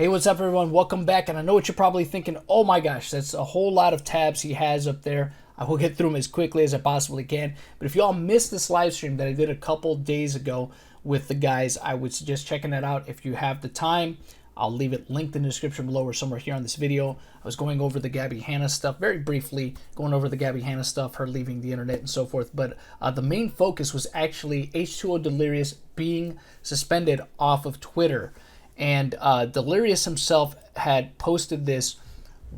Hey, what's up, everyone? Welcome back. And I know what you're probably thinking. Oh my gosh, that's a whole lot of tabs he has up there. I will get through them as quickly as I possibly can. But if y'all missed this live stream that I did a couple days ago with the guys, I would suggest checking that out if you have the time. I'll leave it linked in the description below or somewhere here on this video. I was going over the Gabby Hanna stuff very briefly, going over the Gabby Hanna stuff, her leaving the internet and so forth. But the main focus was actually H2O Delirious being suspended off of Twitter. And Delirious himself had posted this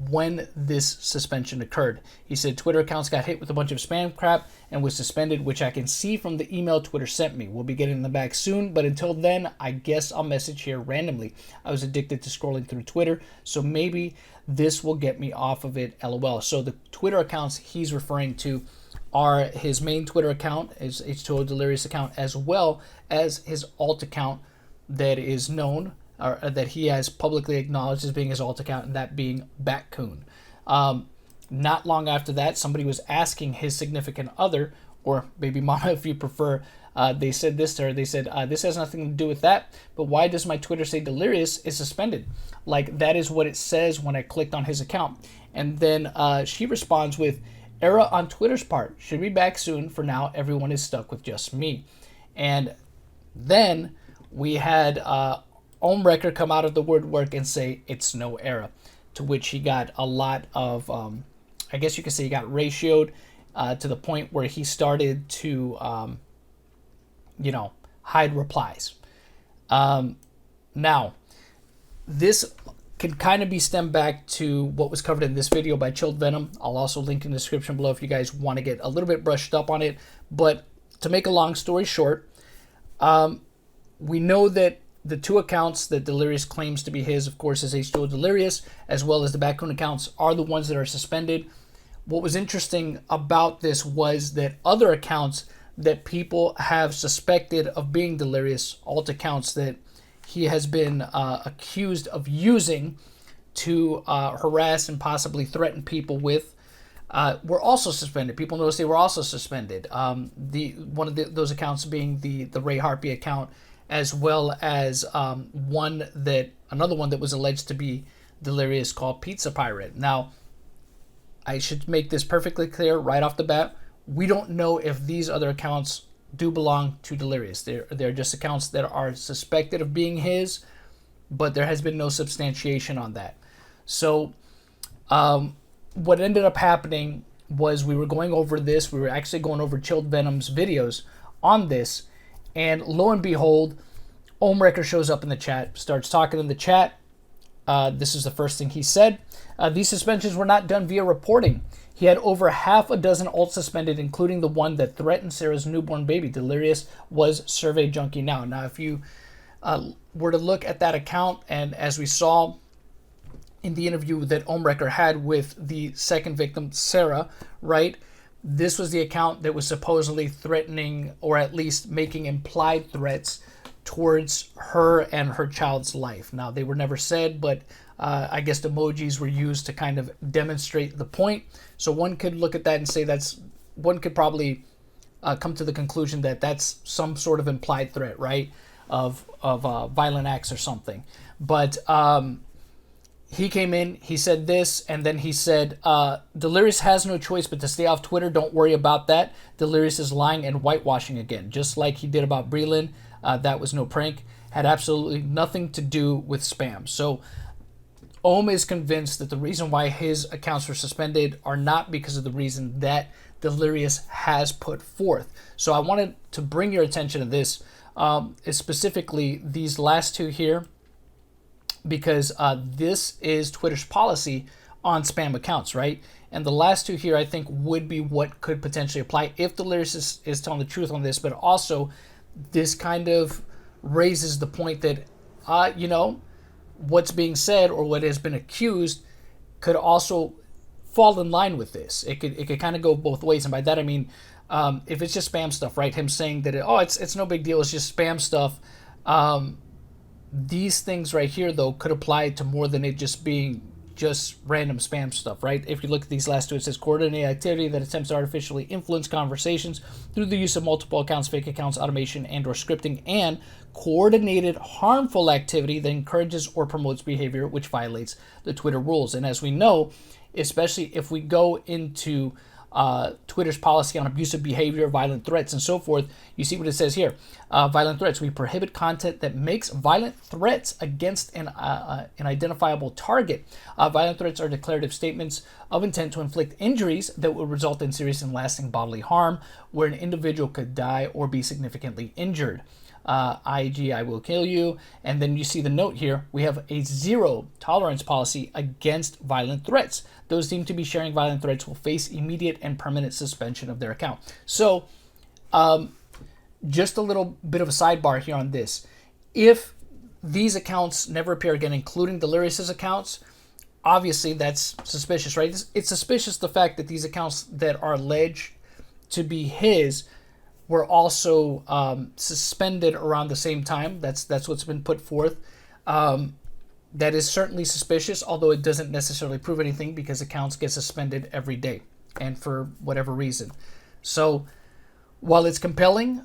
when this suspension occurred. He said Twitter accounts got hit with a bunch of spam crap and was suspended, which I can see from the email Twitter sent me. We'll be getting them back soon, but until then, I guess I'll message here randomly. I was addicted to scrolling through Twitter, so maybe this will get me off of it, LOL. So the Twitter accounts he's referring to are his main Twitter account, his H2O Delirious account, as well as his alt account that is known, or that he has publicly acknowledged as being his alt account, and that being Batcoon. Not long after that, somebody was asking his significant other, or baby mama if you prefer, they said this to her. They said, this has nothing to do with that, but why does my Twitter say Delirious is suspended? Like, that is what it says when I clicked on his account. And then she responds with, error on Twitter's part. Should be back soon. For now, everyone is stuck with just me. And then we had Ohmrecker come out of the woodwork and say it's no error, to which he got a lot of, I guess you could say he got ratioed to the point where he started to, hide replies. Now, this can kind of be stemmed back to what was covered in this video by Chilled Venom. I'll also link in the description below if you guys want to get a little bit brushed up on it. But to make a long story short, we know that the two accounts that Delirious claims to be his, of course, is H2O Delirious, as well as the Batcoon accounts, are the ones that are suspended. What was interesting about this was that other accounts that people have suspected of being Delirious, alt accounts that he has been accused of using to harass and possibly threaten people with, were also suspended. People noticed they were also suspended. Those accounts being the Ray Harpy account, as well as another one that was alleged to be Delirious called Pizza Pirate. Now, I should make this perfectly clear right off the bat. We don't know if these other accounts do belong to Delirious. They're just accounts that are suspected of being his, but there has been no substantiation on that. So what ended up happening was we were going over this. We were actually going over Chilled Venom's videos on this. And lo and behold, Ohmrecker shows up in the chat, starts talking in the chat. This is the first thing he said. These suspensions were not done via reporting. He had over half a dozen alts suspended, including the one that threatened Sarah's newborn baby. Delirious was survey junkie now. Now, if you were to look at that account, and as we saw in the interview that Ohmrecker had with the second victim, Sarah, right? This was the account that was supposedly threatening, or at least making implied threats towards her and her child's life. Now, they were never said, but I guess emojis were used to kind of demonstrate the point. So one could look at that and say one could probably come to the conclusion that that's some sort of implied threat, right? Of violent acts or something. But he came in, he said this, and then he said, Delirious has no choice but to stay off Twitter. Don't worry about that. Delirious is lying and whitewashing again, just like he did about Breland. That was no prank. Had absolutely nothing to do with spam. So Ohm is convinced that the reason why his accounts were suspended are not because of the reason that Delirious has put forth. So I wanted to bring your attention to this, specifically these last two here, because this is Twitter's policy on spam accounts, right? And the last two here, I think, would be what could potentially apply if Delirious is telling the truth on this, but also this kind of raises the point that, what's being said or what has been accused could also fall in line with this. It could kind of go both ways, and by that I mean, if it's just spam stuff, right? Him saying that, it's no big deal, it's just spam stuff. These things right here, though, could apply to more than it just being just random spam stuff, right? If you look at these last two, it says coordinated activity that attempts to artificially influence conversations through the use of multiple accounts, fake accounts, automation, and or scripting, and coordinated harmful activity that encourages or promotes behavior which violates the Twitter rules. And as we know, especially if we go into Twitter's policy on abusive behavior, violent threats, and so forth, you see what it says here. Violent threats. We prohibit content that makes violent threats against an identifiable target. Violent threats are declarative statements of intent to inflict injuries that will result in serious and lasting bodily harm, where an individual could die or be significantly injured. IG, I will kill you. And then you see the note here. We have a zero tolerance policy against violent threats. Those deemed to be sharing violent threats will face immediate and permanent suspension of their account. So, just a little bit of a sidebar here on this. If these accounts never appear again, including Delirious's accounts, obviously that's suspicious, right? It's suspicious the fact that these accounts that are alleged to be his were also suspended around the same time. That's what's been put forth. That is certainly suspicious, although it doesn't necessarily prove anything because accounts get suspended every day and for whatever reason. So while it's compelling,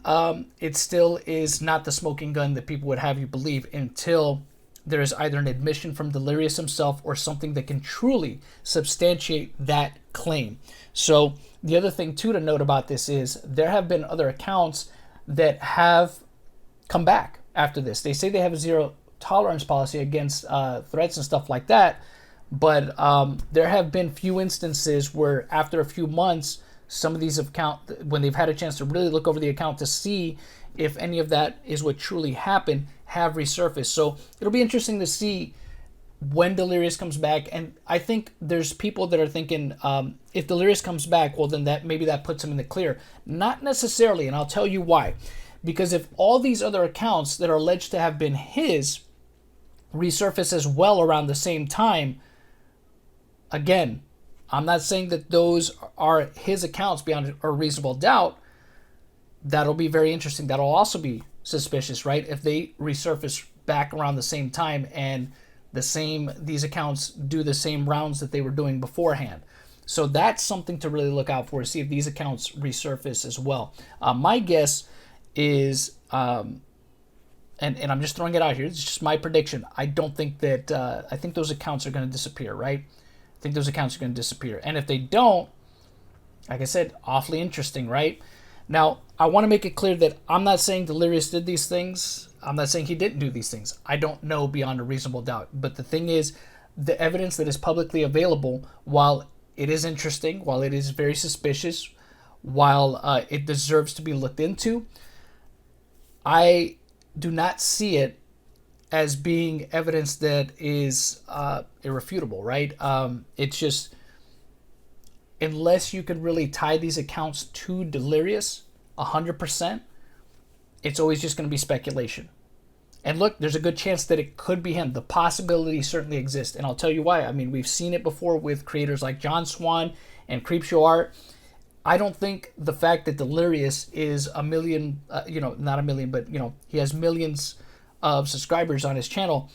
it still is not the smoking gun that people would have you believe until there is either an admission from Delirious himself or something that can truly substantiate that claim. So the other thing too to note about this is there have been other accounts that have come back after this. They say they have a zero tolerance policy against threats and stuff like that, but there have been few instances where after a few months, some of these accounts, when they've had a chance to really look over the account to see if any of that is what truly happened, have resurfaced. So it'll be interesting to see when Delirious comes back. And I think there's people that are thinking if Delirious comes back, well, then maybe that puts him in the clear. Not necessarily, and I'll tell you why. Because if all these other accounts that are alleged to have been his resurface as well around the same time, again, I'm not saying that those are his accounts beyond a reasonable doubt. That'll be very interesting. That'll also be suspicious, right? If they resurface back around the same time and these accounts do the same rounds that they were doing beforehand. So that's something to really look out for, see if these accounts resurface as well. My guess is, and I'm just throwing it out here, it's just my prediction. I don't think that, I think those accounts are going to disappear, right? I think those accounts are going to disappear. And if they don't, like I said, awfully interesting, right? Now, I want to make it clear that I'm not saying Delirious did these things. I'm not saying he didn't do these things. I don't know beyond a reasonable doubt. But the thing is, the evidence that is publicly available, while it is interesting, while it is very suspicious, while it deserves to be looked into, I do not see it as being evidence that is irrefutable, right? It's just, unless you can really tie these accounts to Delirious 100%, it's always just going to be speculation. And look, there's a good chance that it could be him. The possibility certainly exists. And I'll tell you why. I mean, we've seen it before with creators like John Swan and Creepshow Art. I don't think the fact that Delirious is a million, not a million, but, he has millions of subscribers on his channel.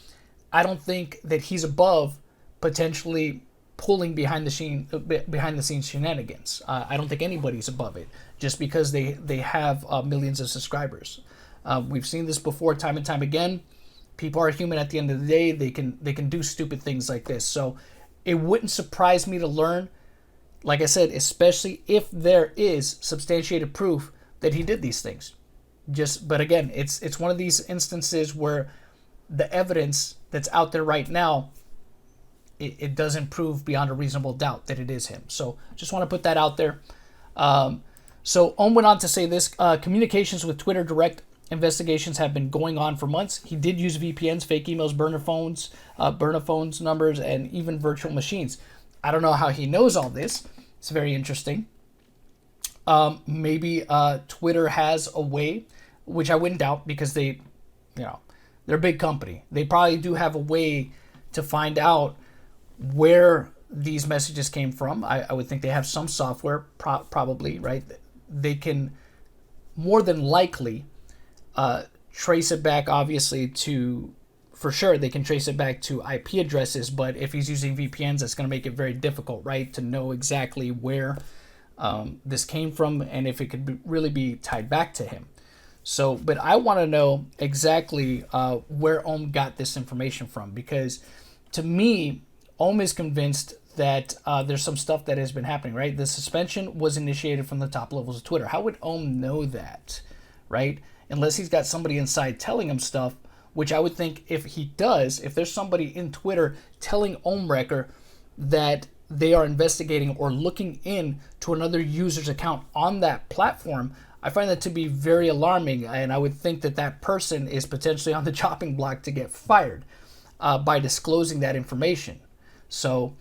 I don't think that he's above potentially pulling behind the scenes shenanigans. I don't think anybody's above it just because they have millions of subscribers. We've seen this before time and time again. People are human at the end of the day. They can do stupid things like this. So it wouldn't surprise me to learn, like I said, especially if there is substantiated proof that he did these things. But again, it's one of these instances where the evidence that's out there right now, it doesn't prove beyond a reasonable doubt that it is him. So just want to put that out there. So Ohm went on to say this, communications with Twitter direct investigations have been going on for months. He did use VPNs, fake emails, burner phones numbers, and even virtual machines. I don't know how he knows all this. It's very interesting. Maybe Twitter has a way, which I wouldn't doubt because they're a big company. They probably do have a way to find out where these messages came from. I would think they have some software, probably, right? They can more than likely trace it back, obviously, to for sure they can trace it back to IP addresses, but if he's using VPNs, that's going to make it very difficult, right, to know exactly where this came from and if it could really be tied back to him. So, but I want to know exactly where Ohm got this information from, because to me, Ohm is convinced that there's some stuff that has been happening, right? The suspension was initiated from the top levels of Twitter. How would Ohm know that, right? Unless he's got somebody inside telling him stuff, which I would think if he does, if there's somebody in Twitter telling Ohmrecker that they are investigating or looking in to another user's account on that platform, I find that to be very alarming, and I would think that that person is potentially on the chopping block to get fired by disclosing that information. So,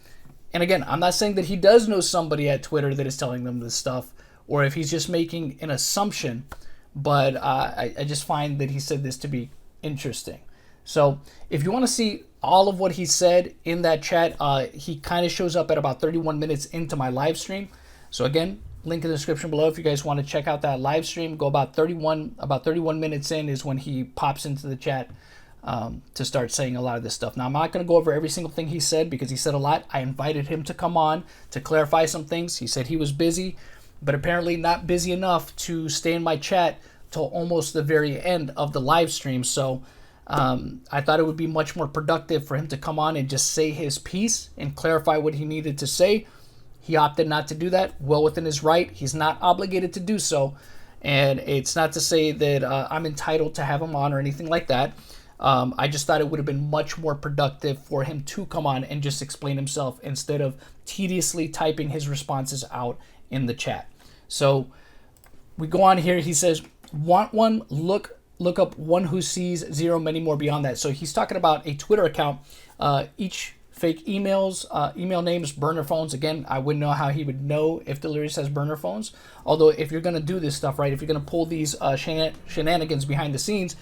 and again, I'm not saying that he does know somebody at Twitter that is telling them this stuff, or if he's just making an assumption, but I just find that he said this to be interesting. So if you want to see all of what he said in that chat, he kind of shows up at about 31 minutes into my live stream. So again, link in the description below if you guys want to check out that live stream. Go about 31 minutes in is when he pops into the chat to start saying a lot of this stuff. Now, I'm not going to go over every single thing he said because he said a lot. I invited him to come on to clarify some things. He said he was busy, but apparently not busy enough to stay in my chat till almost the very end of the live stream. So I thought it would be much more productive for him to come on and just say his piece and clarify what he needed to say. He opted not to do that, well within his right. He's not obligated to do so. And it's not to say that I'm entitled to have him on or anything like that. I just thought it would have been much more productive for him to come on and just explain himself instead of tediously typing his responses out in the chat. So we go on here. He says, want one, look up one who sees zero, many more beyond that. So he's talking about a Twitter account, each fake emails, email names, burner phones. Again, I wouldn't know how he would know if Delirious has burner phones. Although if you're going to do this stuff, right, if you're going to pull these shenanigans behind the scenes,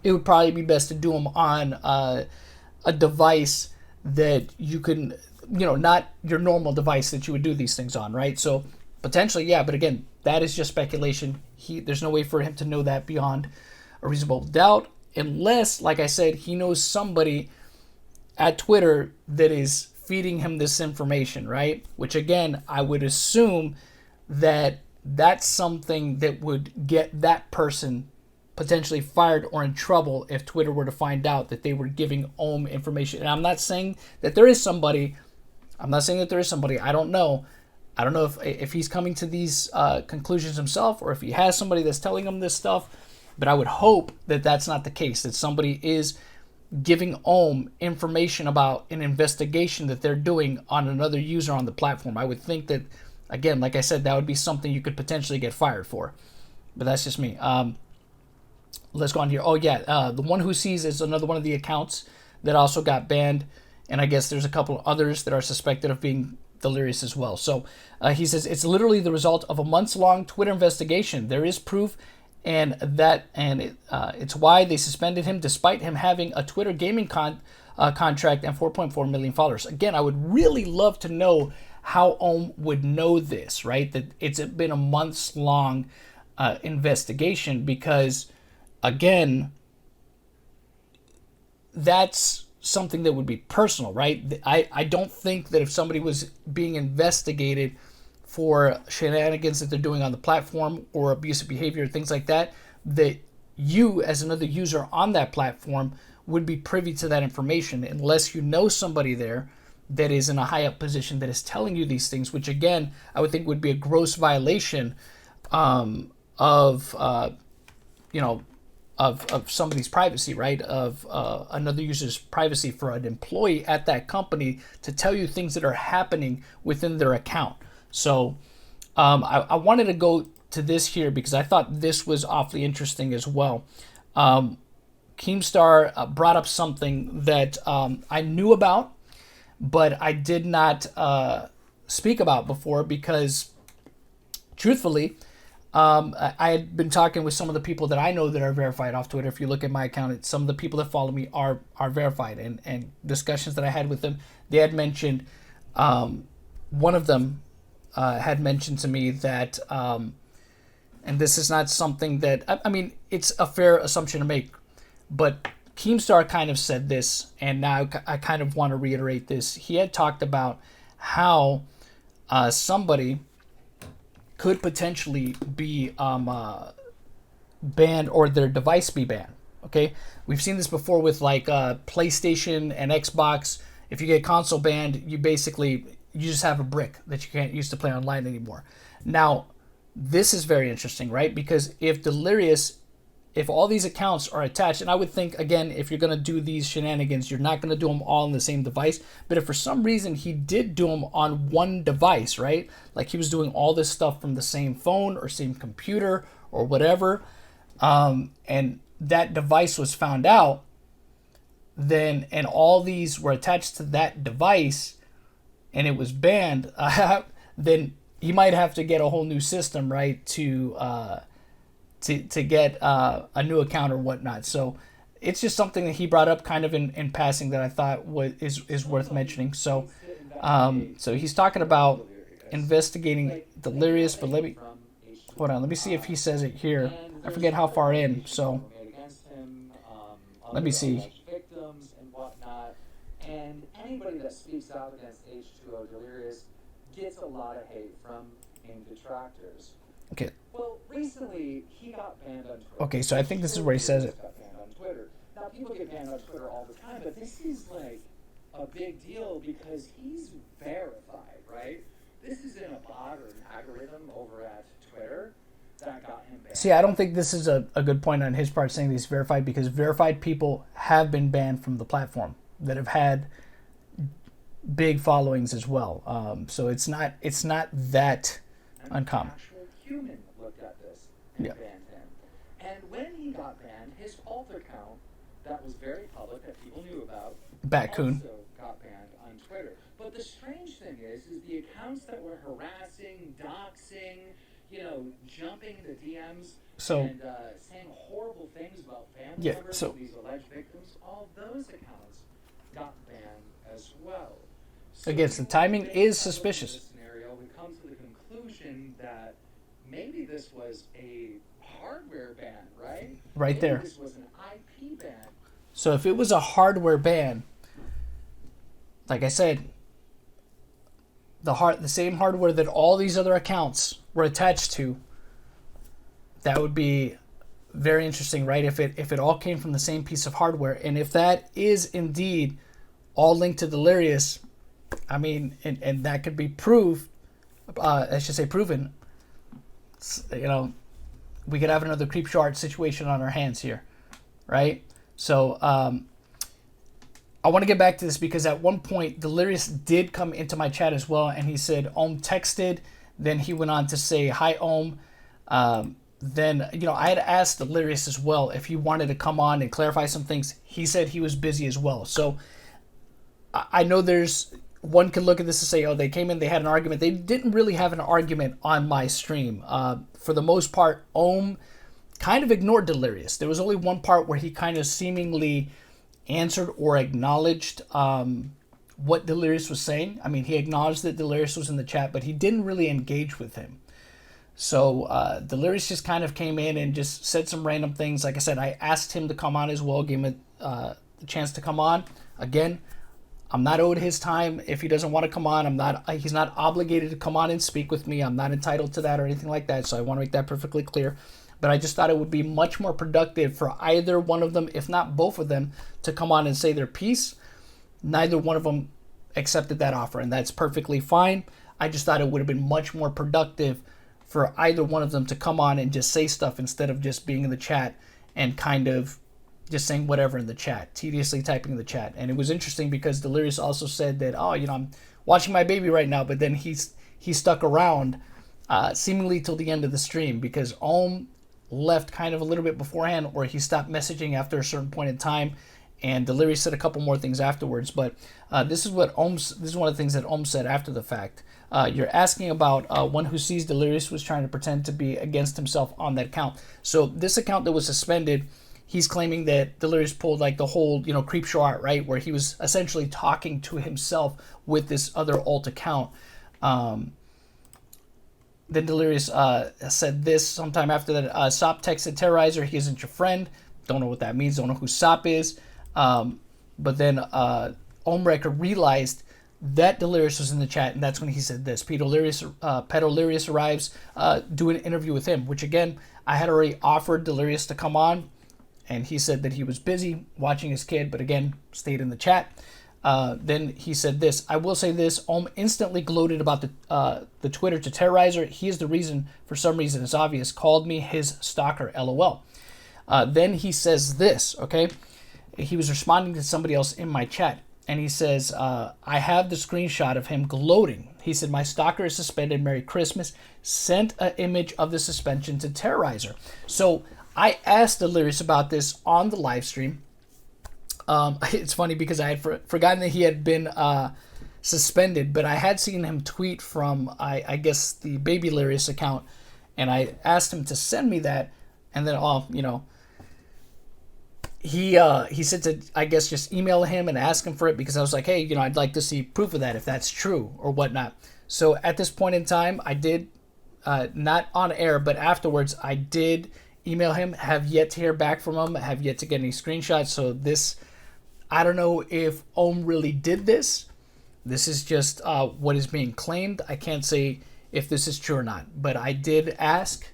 it would probably be best to do them on a device that you can, not your normal device that you would do these things on, right? So potentially, yeah, but again, that is just speculation. There's no way for him to know that beyond a reasonable doubt, unless, like I said, he knows somebody at Twitter that is feeding him this information, right? Which again, I would assume that that's something that would get that person potentially fired or in trouble if Twitter were to find out that they were giving Ohm information. And I'm not saying that there is somebody. I don't know. I don't know if he's coming to these conclusions himself or if he has somebody that's telling him this stuff. But I would hope that that's not the case, that somebody is giving Ohm information about an investigation that they're doing on another user on the platform. I would think that, again, like I said, that would be something you could potentially get fired for. But that's just me. Let's go on here. Oh, yeah. The one who sees is another one of the accounts that also got banned. And I guess there's a couple of others that are suspected of being Delirious as well. So he says, it's literally the result of a months-long Twitter investigation. There is proof, and it's why they suspended him despite him having a Twitter gaming contract and 4.4 million followers. Again, I would really love to know how Ohm would know this, right? That it's been a months-long investigation because, again, that's something that would be personal, right? I don't think that if somebody was being investigated for shenanigans that they're doing on the platform or abusive behavior, things like that, that you as another user on that platform would be privy to that information unless you know somebody there that is in a high up position that is telling you these things, which again, I would think would be a gross violation of somebody's privacy, right? Of another user's privacy for an employee at that company to tell you things that are happening within their account. So I wanted to go to this here because I thought this was awfully interesting as well. Keemstar brought up something that I knew about, but I did not speak about before because, truthfully, I had been talking with some of the people that I know that are verified off Twitter. If you look at my account, some of the people that follow me are verified, and discussions that I had with them, they had mentioned, one of them had mentioned to me that, and this is not something that, I mean, it's a fair assumption to make, but Keemstar kind of said this, and now I kind of want to reiterate this. He had talked about how somebody could potentially be banned, or their device be banned. Okay, we've seen this before with like PlayStation and Xbox. If you get console banned, you just have a brick that you can't use to play online anymore. Now, this is very interesting, right? Because if all these accounts are attached, and I would think, again, if you're going to do these shenanigans, you're not going to do them all on the same device. But if for some reason he did do them on one device, right? Like he was doing all this stuff from the same phone or same computer or whatever, and that device was found out, then, and all these were attached to that device and it was banned, then he might have to get a whole new system, right? To get a new account or whatnot. So it's just something that he brought up kind of in passing that I thought is worth mentioning. So so he's talking about investigating Delirious, but let me see if he says it here. I forget how far in, so let me see. And anybody that speaks out against H2O Delirious gets a lot of hate from detractors. Okay. Well, recently he got banned on Twitter. Okay, so I think this is where he says it. Got banned on Twitter. Now, people get banned on Twitter all the time, but this is like a big deal because he's verified, right? This is in a bot or an algorithm over at Twitter that got him banned. See, I don't think this is a good point on his part saying he's verified, because verified people have been banned from the platform that have had big followings as well. So it's not that uncommon. Human looked at this and banned him. And when he got banned, his alt account that was very public that people knew about Batcoon also got banned on Twitter. But the strange thing is the accounts that were harassing, doxing, jumping the DMs and saying horrible things about family members of these alleged victims, all those accounts got banned as well. So again, the timing is suspicious. In this scenario, we come to the conclusion that maybe this was a hardware ban, right? Right there. Maybe this was an IP ban. So if it was a hardware ban, like I said, the same hardware that all these other accounts were attached to, that would be very interesting, right? If it all came from the same piece of hardware, and if that is indeed all linked to Delirious, I mean, and that could be proved, I should say proven, we could have another Creepshow art situation on our hands here, right? So I want to get back to this because at one point Delirious did come into my chat as well, and he said Ohm texted. Then he went on to say hi Ohm. Then I had asked Delirious as well if he wanted to come on and clarify some things. He said he was busy as well. So I know one could look at this and say, oh, they came in, they had an argument. They didn't really have an argument on my stream. For the most part, Ohm kind of ignored Delirious. There was only one part where he kind of seemingly answered or acknowledged what Delirious was saying. I mean, he acknowledged that Delirious was in the chat, but he didn't really engage with him. So Delirious just kind of came in and just said some random things. Like I said, I asked him to come on as well, gave him the chance to come on. Again, I'm not owed his time. If he doesn't want to come on, he's not obligated to come on and speak with me. I'm not entitled to that or anything like that. So I want to make that perfectly clear. But I just thought it would be much more productive for either one of them, if not both of them, to come on and say their piece. Neither one of them accepted that offer, and that's perfectly fine. I just thought it would have been much more productive for either one of them to come on and just say stuff instead of just being in the chat and kind of just saying whatever in the chat, tediously typing in the chat. And it was interesting because Delirious also said that, I'm watching my baby right now, but then he stuck around seemingly till the end of the stream because Ohm left kind of a little bit beforehand, or he stopped messaging after a certain point in time, and Delirious said a couple more things afterwards. But this is one of the things that Ohm said after the fact. You're asking about one who sees Delirious was trying to pretend to be against himself on that account. So this account that was suspended, he's claiming that Delirious pulled like the whole, Creepshow art, right? Where he was essentially talking to himself with this other alt account. Then Delirious said this sometime after that. Sop texted Terrorizer, he isn't your friend. Don't know what that means. Don't know who Sop is. But then Ohmrecker realized that Delirious was in the chat, and that's when he said this. Pet Delirious arrives, do an interview with him, which again, I had already offered Delirious to come on, and he said that he was busy watching his kid, but again, stayed in the chat. Then he said this: I will say this, Ohm instantly gloated about the Twitter to Terrorizer. He is the reason, for some reason, it's obvious, called me his stalker, LOL. Then he says this, okay? He was responding to somebody else in my chat, and he says, I have the screenshot of him gloating. He said, my stalker is suspended, Merry Christmas. Sent an image of the suspension to Terrorizer. So I asked Delirious about this on the live stream. It's funny because I had forgotten that he had been suspended, but I had seen him tweet from, I guess, the Baby Delirious account, and I asked him to send me that, and then, he said to, I guess, just email him and ask him for it, because I was like, hey, I'd like to see proof of that if that's true or whatnot. So at this point in time, I did, not on air, but afterwards, I did email him, have yet to hear back from him, have yet to get any screenshots. So this, I don't know if Ohm really did this. This is just what is being claimed. I can't say if this is true or not, but I did ask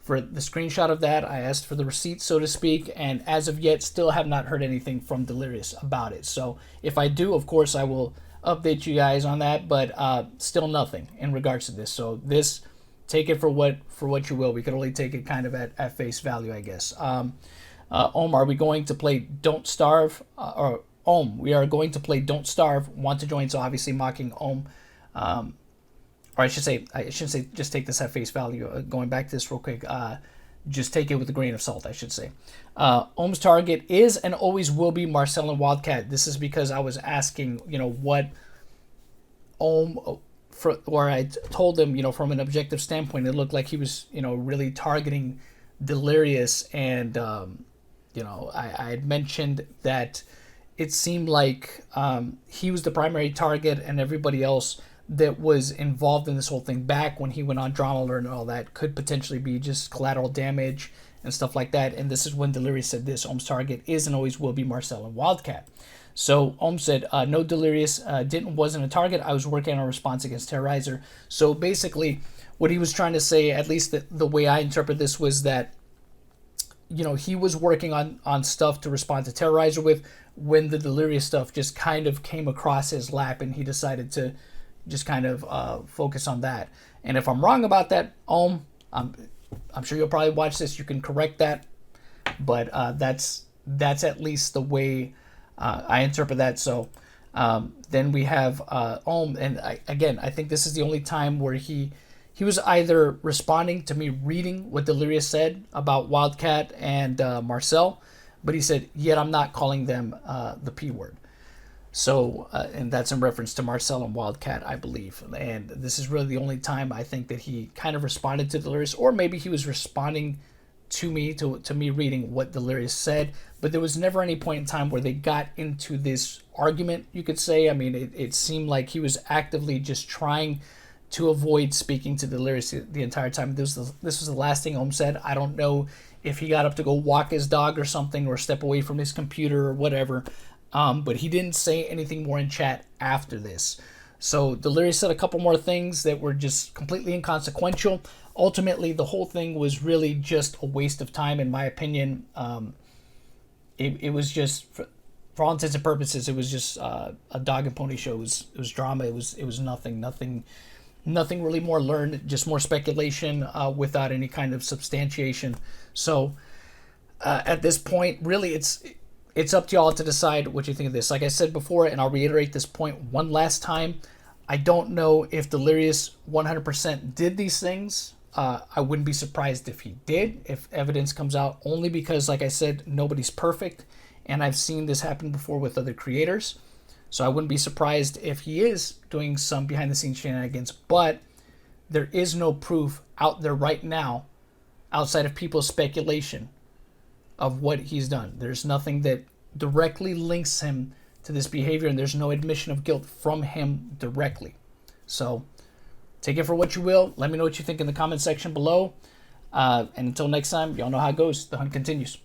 for the screenshot of that. I asked for the receipt, so to speak, and as of yet, still have not heard anything from Delirious about it. So if I do, of course, I will update you guys on that, but still nothing in regards to this. So this, take it for what you will. We could only take it kind of at face value, I guess. Ohm, are we going to play Don't Starve? Or Ohm, we are going to play Don't Starve. Want to join? So obviously mocking Ohm. Or I shouldn't say just take this at face value. Going back to this real quick, just take it with a grain of salt, I should say. Ohm's target is and always will be Marcel and Wildcat. This is because I was asking, what Ohm, or I told him, from an objective standpoint, it looked like he was, really targeting Delirious, and I had mentioned that it seemed like he was the primary target, and everybody else that was involved in this whole thing back when he went on Drama Alert and all that could potentially be just collateral damage and stuff like that. And this is when Delirious said this: Ohm's target is and always will be Marcel and Wildcat. So Ohm said, no, Delirious wasn't a target. I was working on a response against Terrorizer. So basically what he was trying to say, at least the way I interpret this, was that he was working on stuff to respond to Terrorizer with, when the Delirious stuff just kind of came across his lap, and he decided to just kind of focus on that. And if I'm wrong about that, Ohm, I'm sure you'll probably watch this. You can correct that, but that's at least the way I interpret that. So then we have Ohm, and I think this is the only time where he was either responding to me reading what Delirious said about Wildcat and Marcel, but he said, yet I'm not calling them the P word. So, and that's in reference to Marcel and Wildcat, I believe. And this is really the only time I think that he kind of responded to Delirious, or maybe he was responding to me reading what Delirious said. But there was never any point in time where they got into this argument, you could say. I mean, it seemed like he was actively just trying to avoid speaking to Delirious the entire time. This was the last thing Ohm said. I don't know if he got up to go walk his dog or something, or step away from his computer or whatever. But he didn't say anything more in chat after this. So Delirious said a couple more things that were just completely inconsequential. Ultimately, the whole thing was really just a waste of time, in my opinion. It was just, for all intents and purposes, it was just a dog and pony show. It was drama. It was nothing really more learned, just more speculation without any kind of substantiation. So at this point, really, it's up to y'all to decide what you think of this. Like I said before, and I'll reiterate this point one last time, I don't know if Delirious 100% did these things. I wouldn't be surprised if he did, if evidence comes out, only because, like I said, nobody's perfect, and I've seen this happen before with other creators. So I wouldn't be surprised if he is doing some behind-the-scenes shenanigans, but there is no proof out there right now, outside of people's speculation, of what he's done. There's nothing that directly links him to this behavior, and there's no admission of guilt from him directly. So take it for what you will. Let me know what you think in the comment section below. And until next time, y'all know how it goes. The hunt continues.